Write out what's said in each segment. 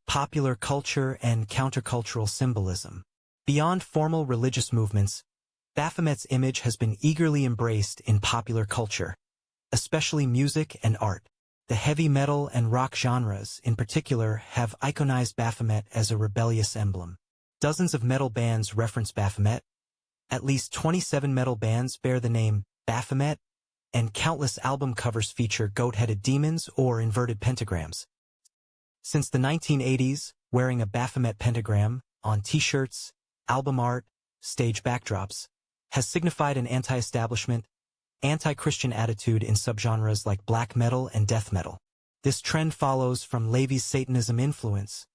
popular culture and countercultural symbolism. Beyond formal religious movements, Baphomet's image has been eagerly embraced in popular culture, especially music and art. The heavy metal and rock genres, in particular, have iconized Baphomet as a rebellious emblem. Dozens of metal bands reference Baphomet. At least 27 metal bands bear the name Baphomet, and countless album covers feature goat-headed demons or inverted pentagrams. Since the 1980s, wearing a Baphomet pentagram on t-shirts, album art, stage backdrops, has signified an anti-establishment, anti-Christian attitude in subgenres like black metal and death metal. This trend follows from Levi's Satanism influence.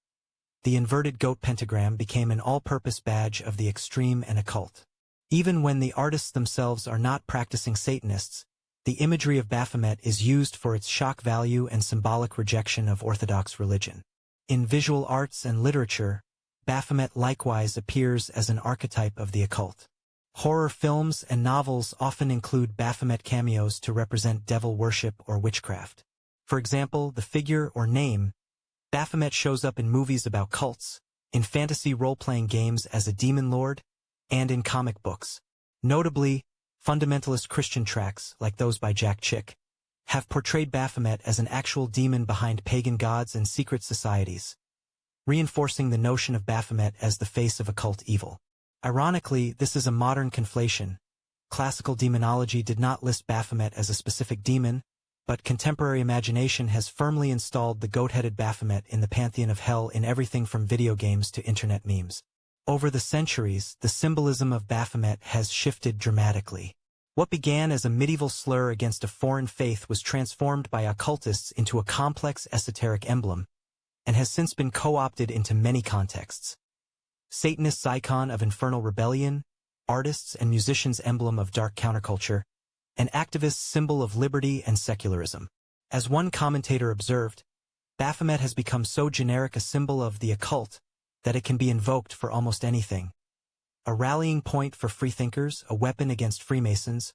The inverted goat pentagram became an all-purpose badge of the extreme and occult. Even when the artists themselves are not practicing Satanists, the imagery of Baphomet is used for its shock value and symbolic rejection of orthodox religion. In visual arts and literature, Baphomet likewise appears as an archetype of the occult. Horror films and novels often include Baphomet cameos to represent devil worship or witchcraft. For example, the figure or name Baphomet shows up in movies about cults, in fantasy role-playing games as a demon lord, and in comic books. Notably, fundamentalist Christian tracts, like those by Jack Chick, have portrayed Baphomet as an actual demon behind pagan gods and secret societies, reinforcing the notion of Baphomet as the face of occult evil. Ironically, this is a modern conflation. Classical demonology did not list Baphomet as a specific demon, but contemporary imagination has firmly installed the goat-headed Baphomet in the pantheon of hell in everything from video games to internet memes. Over the centuries, the symbolism of Baphomet has shifted dramatically. What began as a medieval slur against a foreign faith was transformed by occultists into a complex esoteric emblem, and has since been co-opted into many contexts. Satanists' icon of infernal rebellion, artists' and musicians' emblem of dark counterculture, an activist symbol of liberty and secularism. As one commentator observed, Baphomet has become so generic a symbol of the occult that it can be invoked for almost anything. A rallying point for freethinkers, a weapon against Freemasons,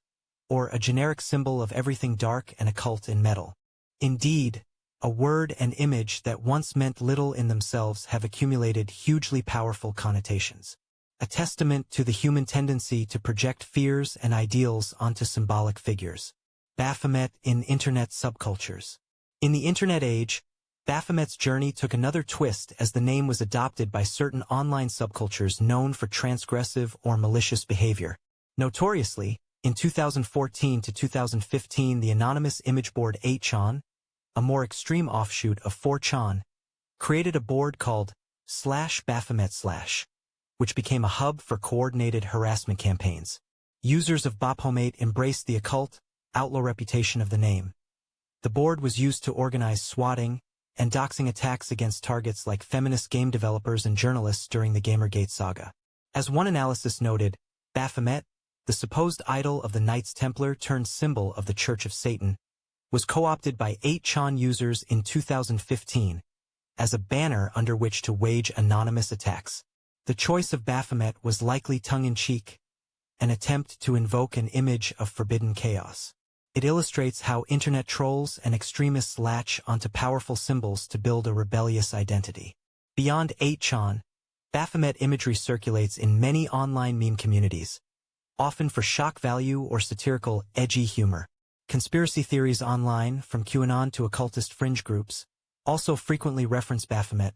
or a generic symbol of everything dark and occult in metal. Indeed, a word and image that once meant little in themselves have accumulated hugely powerful connotations. A testament to the human tendency to project fears and ideals onto symbolic figures. Baphomet in Internet subcultures. In the Internet age, Baphomet's journey took another twist as the name was adopted by certain online subcultures known for transgressive or malicious behavior. Notoriously, in 2014 to 2015, the anonymous image board 8chan, a more extreme offshoot of 4chan, created a board called /Baphomet/, which became a hub for coordinated harassment campaigns. Users of Baphomet embraced the occult, outlaw reputation of the name. The board was used to organize swatting and doxing attacks against targets like feminist game developers and journalists during the Gamergate saga. As one analysis noted, Baphomet, the supposed idol of the Knights Templar turned symbol of the Church of Satan, was co-opted by 8chan users in 2015 as a banner under which to wage anonymous attacks. The choice of Baphomet was likely tongue-in-cheek, an attempt to invoke an image of forbidden chaos. It illustrates how internet trolls and extremists latch onto powerful symbols to build a rebellious identity. Beyond 8chan, Baphomet imagery circulates in many online meme communities, often for shock value or satirical, edgy humor. Conspiracy theories online, from QAnon to occultist fringe groups, also frequently reference Baphomet.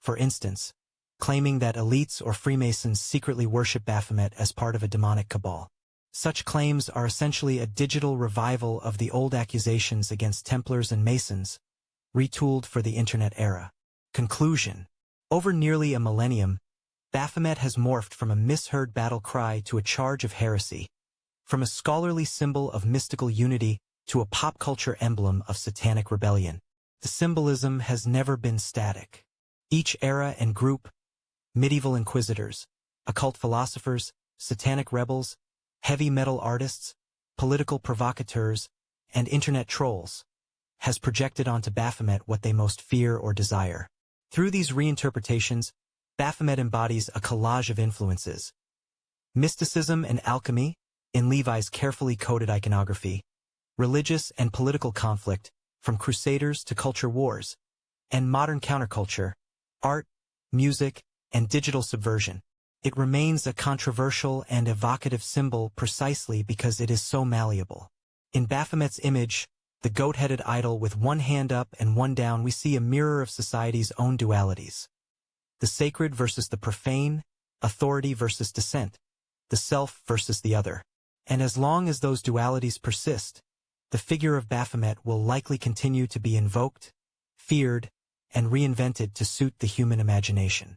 For instance, claiming that elites or Freemasons secretly worship Baphomet as part of a demonic cabal. Such claims are essentially a digital revival of the old accusations against Templars and Masons, retooled for the Internet era. Conclusion. Over nearly a millennium, Baphomet has morphed from a misheard battle cry to a charge of heresy, from a scholarly symbol of mystical unity to a pop culture emblem of satanic rebellion. The symbolism has never been static. Each era and group, medieval inquisitors, occult philosophers, satanic rebels, heavy metal artists, political provocateurs, and internet trolls, has projected onto Baphomet what they most fear or desire. Through these reinterpretations, Baphomet embodies a collage of influences. Mysticism and alchemy, in Levi's carefully coded iconography, religious and political conflict, from crusaders to culture wars, and modern counterculture, art, music, and digital subversion, it remains a controversial and evocative symbol precisely because it is so malleable. In Baphomet's image, the goat-headed idol with one hand up and one down, we see a mirror of society's own dualities. The sacred versus the profane, authority versus dissent, the self versus the other. And as long as those dualities persist, the figure of Baphomet will likely continue to be invoked, feared, and reinvented to suit the human imagination.